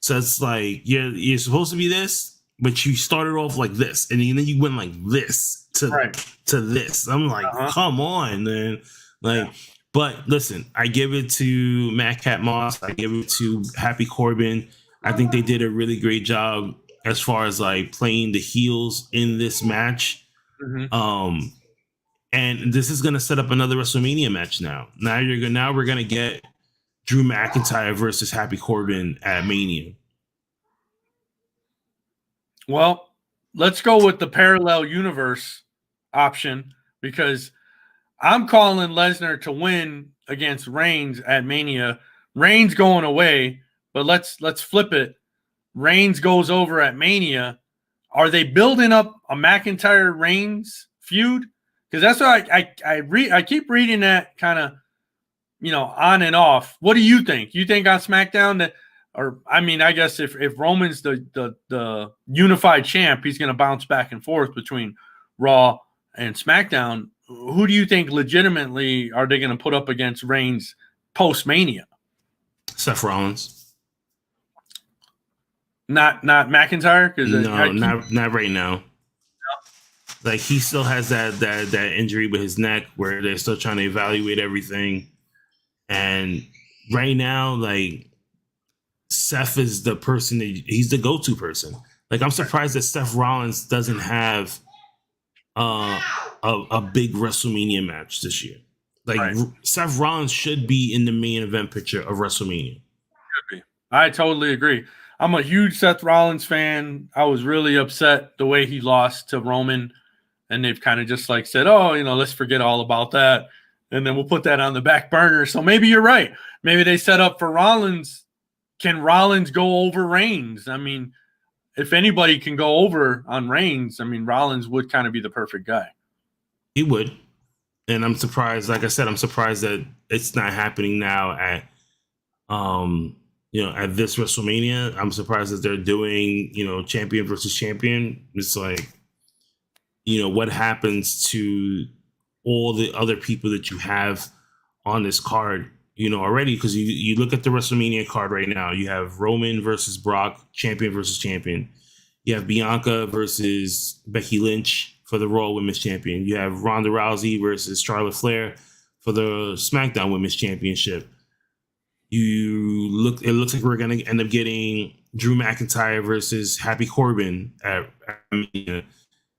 So it's like you're supposed to be this, but you started off like this, and then you went like this to this. I'm like, come on, man. Like, but listen, I give it to Matt Cottmoss. I give it to Happy Corbin. I think they did a really great job as far as like playing the heels in this match. And this is gonna set up another WrestleMania match now. Now we're gonna get Drew McIntyre versus Happy Corbin at Mania. Well, let's go with the parallel universe option, because I'm calling Lesnar to win against Reigns at Mania. Reigns going away, but let's flip it. Reigns goes over at Mania. Are they building up a McIntyre Reigns feud? Because that's what I keep reading that kind of, on and off. What do you think? You think on SmackDown that, or I mean, I guess if Roman's the unified champ, he's going to bounce back and forth between Raw and SmackDown. Who do you think legitimately are they going to put up against Reigns post Mania? Seth Rollins. Not McIntyre, because not right now. Like, he still has that injury with his neck where they're still trying to evaluate everything. And right now, like, Seth is the person he's the go-to person. Like, I'm surprised that Seth Rollins doesn't have a big WrestleMania match this year. Like, Seth Rollins should be in the main event picture of WrestleMania. Should be. I totally agree. I'm a huge Seth Rollins fan. I was really upset the way he lost to Roman. And they've kind of just like said, oh, let's forget all about that. And then we'll put that on the back burner. So maybe you're right. Maybe they set up for Rollins. Can Rollins go over Reigns? I mean, if anybody can go over on Reigns, I mean, Rollins would kind of be the perfect guy. He would. And I'm surprised, like I said, I'm surprised that it's not happening now at at this WrestleMania. I'm surprised that they're doing, champion versus champion. It's like, what happens to all the other people that you have on this card, already? Because you look at the WrestleMania card right now, you have Roman versus Brock, champion versus champion. You have Bianca versus Becky Lynch for the Raw Women's Champion. You have Ronda Rousey versus Charlotte Flair for the SmackDown Women's Championship. It looks like we're going to end up getting Drew McIntyre versus Happy Corbin at Mania.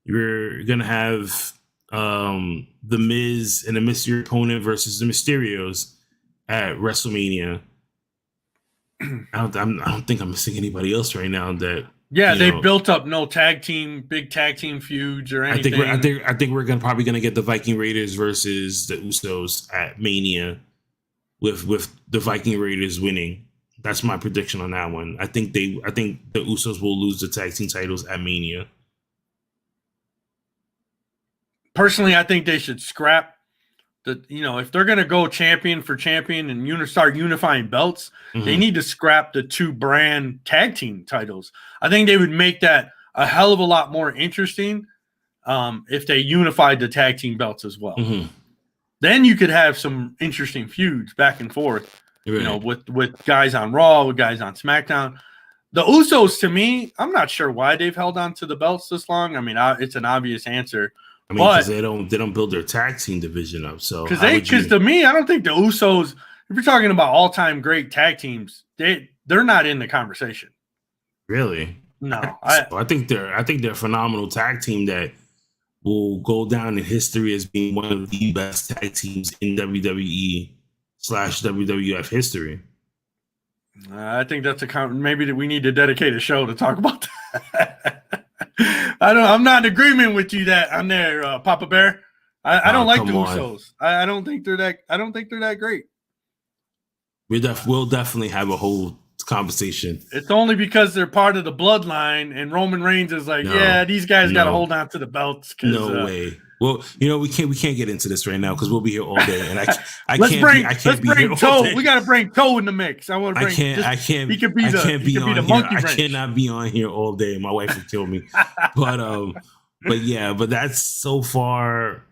You're going to have The Miz and a mystery opponent versus the Mysterios at WrestleMania. I don't think I'm missing anybody else right now that. Yeah, they built up no big tag team feuds or anything. I think we're probably gonna get the Viking Raiders versus the Usos at Mania, with the Viking Raiders winning. That's my prediction on that one. I think the Usos will lose the tag team titles at Mania. Personally, I think they should scrap if they're going to go champion for champion and start unifying belts, they need to scrap the 2 brand tag team titles. I think they would make that a hell of a lot more interesting if they unified the tag team belts as well. Then you could have some interesting feuds back and forth, with guys on Raw, with guys on SmackDown. The Usos, to me, I'm not sure why they've held on to the belts this long. I mean, it's an obvious answer. I mean, because they don't build their tag team division up. So because to me, I don't think the Usos, if you're talking about all-time great tag teams, they're not in the conversation. Really? No. I think they're a phenomenal tag team that will go down in history as being one of the best tag teams in WWE/WWF history. I think that's maybe we need to dedicate a show to talk about that. I'm not in agreement with you on there, Papa Bear. I don't like the Usos. I don't think they're that great. We'll definitely have a whole conversation. It's only because they're part of the bloodline, and Roman Reigns is like, these guys got to hold on to the belts. No way. Well, we can't get into this right now because we'll be here all day, and I let's can't be bring Toe. We got to bring Toe in the mix. I can't be the monkey wrench. I cannot be on here all day. My wife would kill me. but that's so far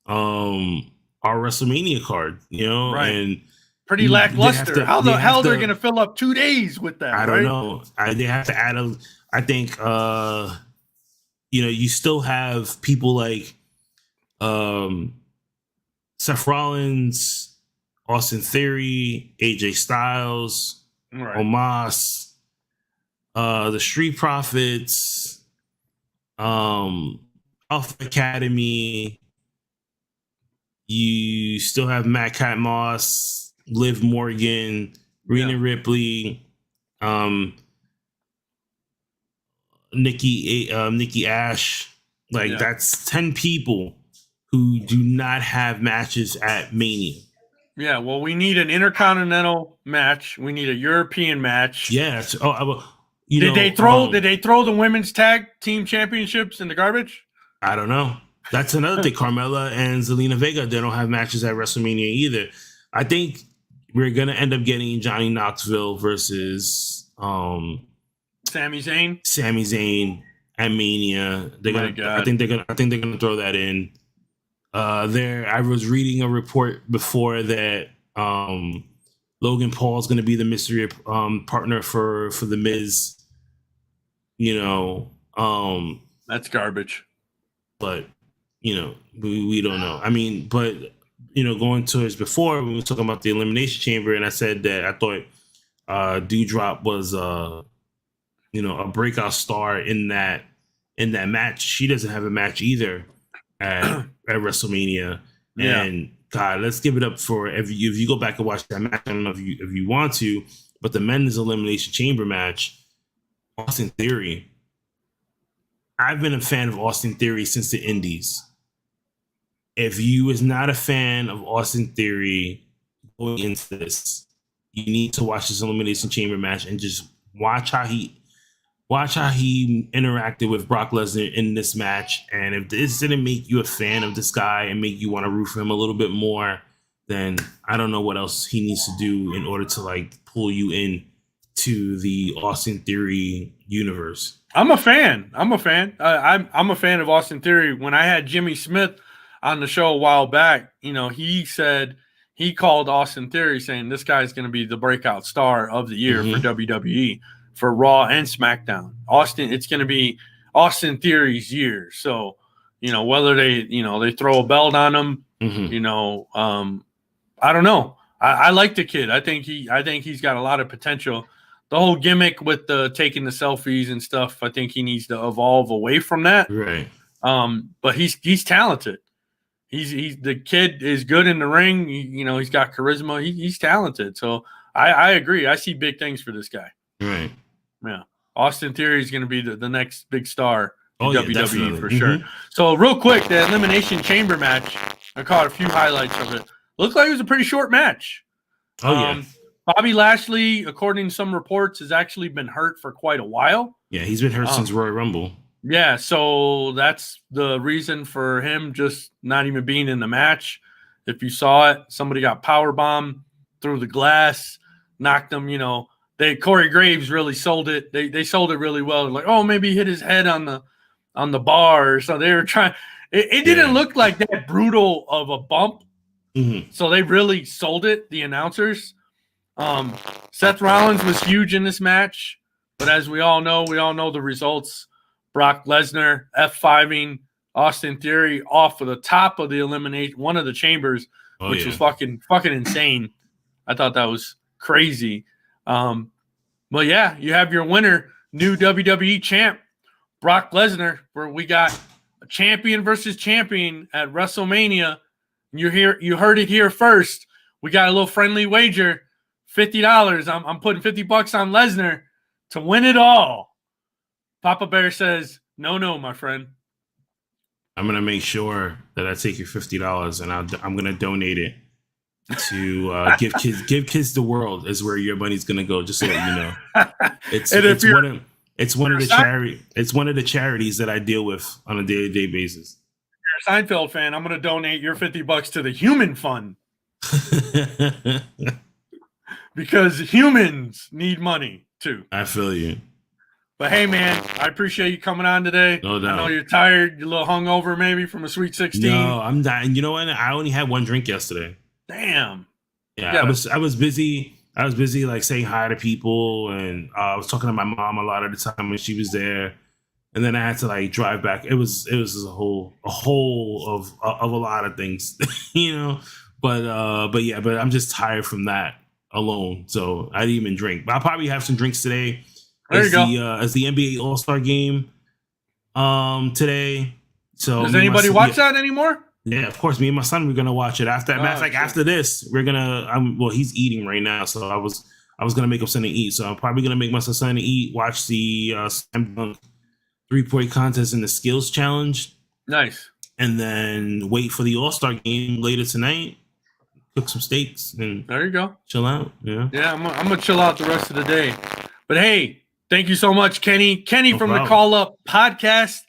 our WrestleMania card, right. And pretty lackluster. How the hell they're going to fill up 2 days with that? I don't know. They have to add I think you still have people like Seth Rollins, Austin Theory, AJ Styles, Right. Omos, the Street Profits, Alpha Academy. You still have Matt Cottmoss, Liv Morgan, Rena Ripley, Nikki Ash. Like that's 10 people who do not have matches at Mania. Yeah, well, we need an Intercontinental match. We need a European match. Yeah. Did they throw the women's tag team championships in the garbage? I don't know. That's another thing. Carmella and Zelina Vega, they don't have matches at WrestleMania either. I think we're gonna end up getting Johnny Knoxville versus Sami Zayn. Sami Zayn at Mania. I think they're gonna throw that in. I was reading a report before that Logan Paul is gonna be the mystery partner for the Miz. That's garbage. But we don't know. I mean, but going towards before, we were talking about the Elimination Chamber, and I said that I thought Doudrop was a breakout star in that match. She doesn't have a match either at WrestleMania. Yeah. And God, let's give it up for if you go back and watch that match. I don't know if you want to, but the men's Elimination Chamber match, Austin Theory. I've been a fan of Austin Theory since the Indies. If you was not a fan of Austin Theory going into this, you need to watch this Elimination Chamber match and just watch how he interacted with Brock Lesnar in this match. And if this didn't make you a fan of this guy and make you want to root for him a little bit more, then I don't know what else he needs to do in order to pull you in to the Austin Theory universe. I'm a fan. I'm a fan of Austin Theory. When I had Jimmy Smith on the show a while back, he said he called Austin Theory saying this guy's going to be the breakout star of the year for WWE, for Raw and SmackDown. It's going to be Austin Theory's year. So, whether they throw a belt on him, I don't know. I like the kid. I think he's got a lot of potential. The whole gimmick with the taking the selfies and stuff, I think he needs to evolve away from that. Right. But he's talented. He's the kid is good in the ring. He's got charisma. He's talented. So I agree. I see big things for this guy. Right. Yeah. Austin Theory is going to be the next big star in WWE for sure. So real quick, the Elimination Chamber match, I caught a few highlights of it. Looked like it was a pretty short match. Oh, yeah. Bobby Lashley, according to some reports, has actually been hurt for quite a while. Yeah, he's been hurt since Royal Rumble. Yeah, so that's the reason for him just not even being in the match. If you saw it, somebody got powerbombed through the glass, knocked him, Corey Graves really sold it. They sold it really well. Like, oh, maybe he hit his head on the bar or something. They were trying. It didn't look like that brutal of a bump. So they really sold it, the announcers. Seth Rollins was huge in this match, but as we all know the results. Brock Lesnar F5ing Austin Theory off of the top of the one of the chambers, which was fucking insane. I thought that was crazy. But yeah, you have your winner, new WWE champ, Brock Lesnar, where we got a champion versus champion at WrestleMania. You heard it here first. We got a little friendly wager, $50. I'm putting $50 on Lesnar to win it all. Papa Bear says, no, my friend. I'm going to make sure that I take your $50 and I'm going to donate it to Give Kids the World is where your money's going to go, just so that you know. It's one of the charities that I deal with on a day-to-day basis. If you're a Seinfeld fan, I'm going to donate your $50 to the Human Fund. Because humans need money too. I feel you. But hey, man, I appreciate you coming on today. No doubt. I know you're tired. You're a little hungover maybe from a Sweet 16. No, I'm dying. You know what? I only had one drink yesterday. Damn. Yeah, I was busy. I was busy like saying hi to people, and I was talking to my mom a lot of the time when she was there. And then I had to like drive back. It was a whole of a lot of things, you know. But I'm just tired from that alone. So I didn't even drink. But I'll probably have some drinks today. There you go. As the NBA All-Star game today. So does anybody watch that anymore? Yeah, of course. Me and my son, we're gonna watch it after. After this, we're gonna. Well, he's eating right now, so I was gonna make him something to eat. So I'm probably gonna make my son something to eat. Watch the slam dunk 3-point contest and the skills challenge. Nice. And then wait for the All-Star game later tonight. Cook some steaks and there you go. Chill out. Yeah. Yeah, I'm gonna chill out the rest of the day. But hey, thank you so much, Kenny. Kenny from the Call Up Podcast.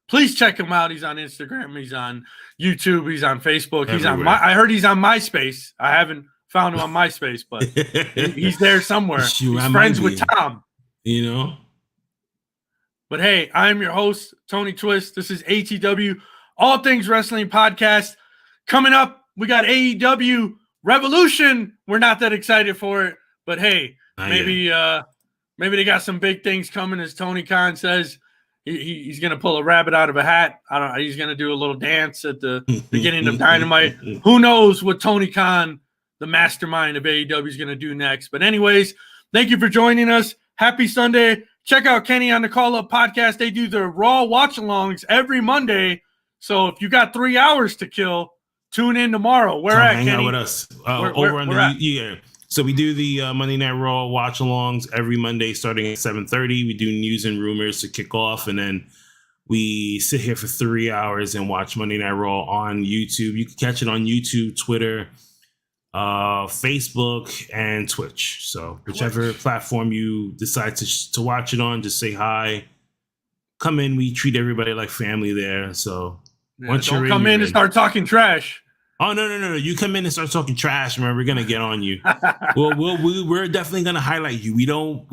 Please check him out. He's on Instagram. He's on YouTube. He's on Facebook. He's on I heard he's on MySpace. I haven't found him on MySpace, but he's there somewhere. He's friends with Tom. You know. But hey, I'm your host, Tony Twist. This is ATW, All Things Wrestling Podcast. Coming up, we got AEW Revolution. We're not that excited for it, but hey, maybe they got some big things coming, as Tony Khan says. He's going to pull a rabbit out of a hat. I don't know. He's going to do a little dance at the beginning of Dynamite. Who knows what Tony Khan, the mastermind of AEW, is going to do next. But anyways, thank you for joining us. Happy Sunday. Check out Kenny on the Call Up Podcast. They do their Raw watch-alongs every Monday. So if you got 3 hours to kill, tune in tomorrow. Where at, Kenny? Hang out with us. Over on the year. So we do the Monday Night Raw watch-alongs every Monday starting at 7:30. We do news and rumors to kick off, and then we sit here for 3 hours and watch Monday Night Raw on YouTube. You can catch it on YouTube, Twitter, Facebook, and Twitch. So whichever platform you decide to watch it on, just say hi. Come in. We treat everybody like family there. So once don't come in and start talking trash. Oh, no. You come in and start talking trash, man. We're going to get on you. We're definitely going to highlight you. We don't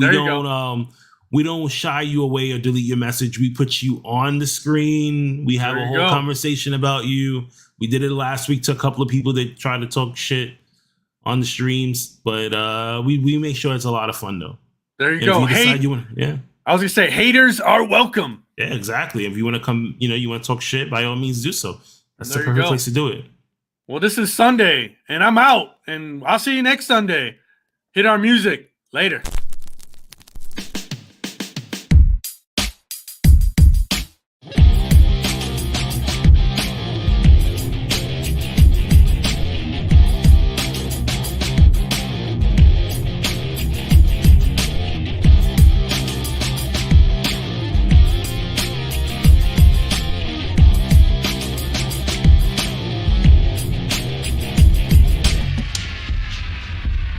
shy you away or delete your message. We put you on the screen. We have a whole conversation about you. We did it last week to a couple of people that tried to talk shit on the streams, but we make sure it's a lot of fun, though. There you go. I was going to say, haters are welcome. Yeah, exactly. If you want to come, you want to talk shit, by all means do so. That's the perfect place to do it. Well, this is Sunday, and I'm out, and I'll see you next Sunday. Hit our music. Later.